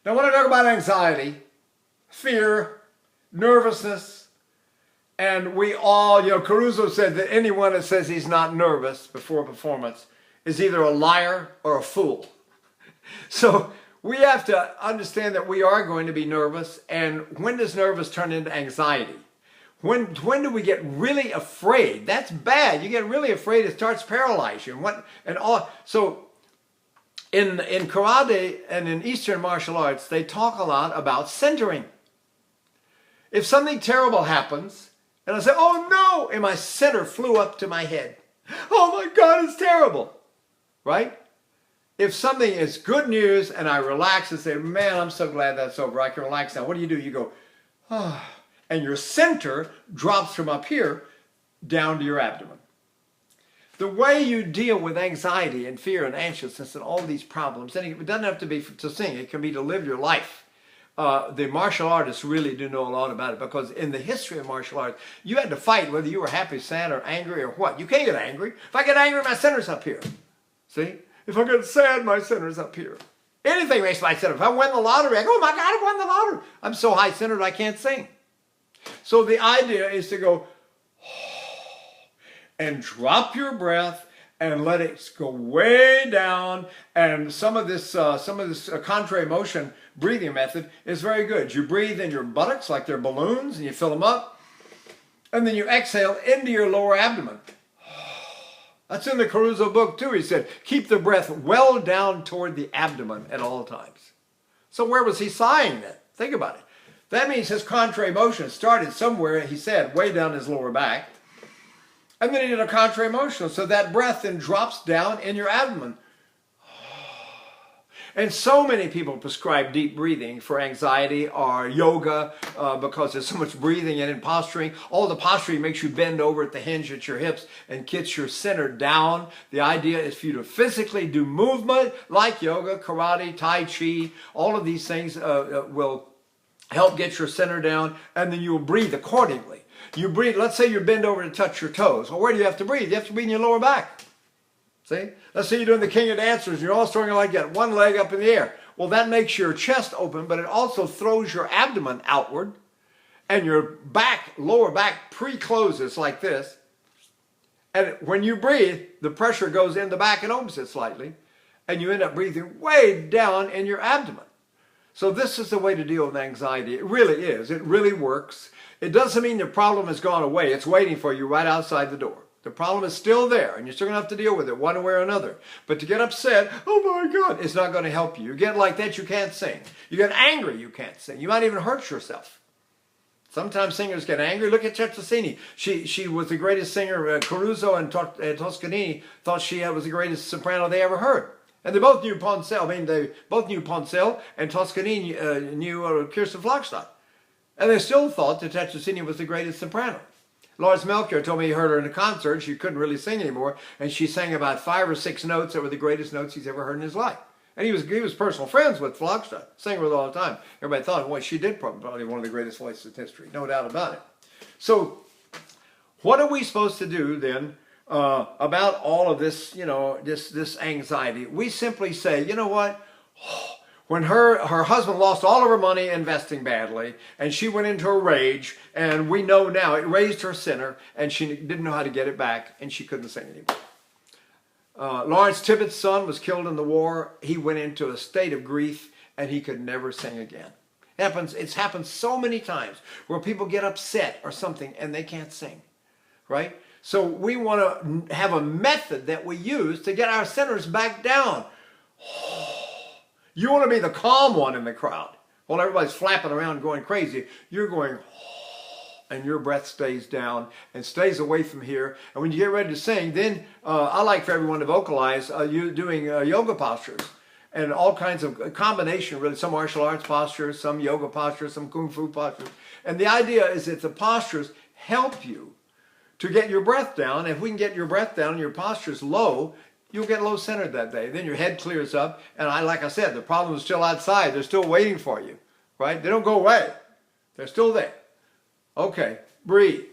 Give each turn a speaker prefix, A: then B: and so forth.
A: Now, when I talk about anxiety, fear, nervousness, and we all, Caruso said that anyone that says he's not nervous before a performance is either a liar or a fool. So we have to understand that we are going to be nervous. And when does nervous turn into anxiety? When do we get really afraid? That's bad. You get really afraid, it starts paralyzing you. So in karate and in Eastern martial arts, they talk a lot about centering. If something terrible happens, and I say, oh no, and my center flew up to my head. Oh my God, it's terrible, right? If something is good news and I relax and say, man, I'm so glad that's over, I can relax now. What do? You go, ah. Oh. And your center drops from up here down to your abdomen. The way you deal with anxiety and fear and anxiousness and all these problems, and it doesn't have to be to sing, it can be to live your life. The martial artists really do know a lot about it, because in the history of martial arts, you had to fight whether you were happy, sad, or angry, or what. You can't get angry. If I get angry, my center's up here. See? If I get sad, my center's up here. Anything makes my center. If I win the lottery, I go, oh my God, I won the lottery. I'm so high-centered I can't sing. So the idea is to go and drop your breath and let it go way down. And some of this contrary motion breathing method is very good. You breathe in your buttocks like they're balloons and you fill them up. And then you exhale into your lower abdomen. That's in the Caruso book too. He said, keep the breath well down toward the abdomen at all times. So where was he sighing then? Think about it. That means his contrary motion started somewhere, he said, way down his lower back. And then he did a contrary motion. So that breath then drops down in your abdomen. And so many people prescribe deep breathing for anxiety or yoga because there's so much breathing and posturing. All the posturing makes you bend over at the hinge at your hips and gets your center down. The idea is for you to physically do movement like yoga, karate, tai chi. All of these things will help get your center down, and then you will breathe accordingly. You breathe, let's say you bend over to touch your toes. Well, where do you have to breathe? You have to breathe in your lower back. See? Let's say you're doing the King of Dancers, and you're all throwing like that, one leg up in the air. Well, that makes your chest open, but it also throws your abdomen outward, and your back, lower back, pre-closes like this. And when you breathe, the pressure goes in the back and opens it slightly, and you end up breathing way down in your abdomen. So this is the way to deal with anxiety. It really is. It really works. It doesn't mean the problem has gone away. It's waiting for you right outside the door. The problem is still there, and you're still going to have to deal with it one way or another. But to get upset, oh my God, it's not going to help you. You get like that, you can't sing. You get angry, you can't sing. You might even hurt yourself. Sometimes singers get angry. Look at Cetacini. She was the greatest singer. Caruso and Toscanini thought she was the greatest soprano they ever heard. And they both knew Poncel. I mean, they both knew Poncel, and Toscanini knew Kirsten Flogstad. And they still thought that Cetacini was the greatest soprano. Lars Melchior told me he heard her in a concert. She couldn't really sing anymore, and she sang about 5 or 6 notes that were the greatest notes he's ever heard in his life. And he was personal friends with Flogstad, sang with her all the time. Everybody thought, well, she did probably one of the greatest voices in history, no doubt about it. So, what are we supposed to do then about all of this, this anxiety? We simply say, you know what? When her husband lost all of her money investing badly, and she went into a rage, and we know now it raised her center, and she didn't know how to get it back, and she couldn't sing anymore. Lawrence Tibbetts' son was killed in the war. He went into a state of grief, and he could never sing again. It's happened so many times where people get upset or something, and they can't sing, right? So we want to have a method that we use to get our centers back down. You want to be the calm one in the crowd. While everybody's flapping around going crazy, you're going, and your breath stays down and stays away from here. And when you get ready to sing, then I like for everyone to vocalize you doing yoga postures and all kinds of combination, really, some martial arts postures, some yoga postures, some kung fu postures. And the idea is that the postures help you to get your breath down. If we can get your breath down and your posture's low, you'll get low centered that day. Then your head clears up. And like I said, the problem is still outside. They're still waiting for you, right? They don't go away. They're still there. Okay, breathe.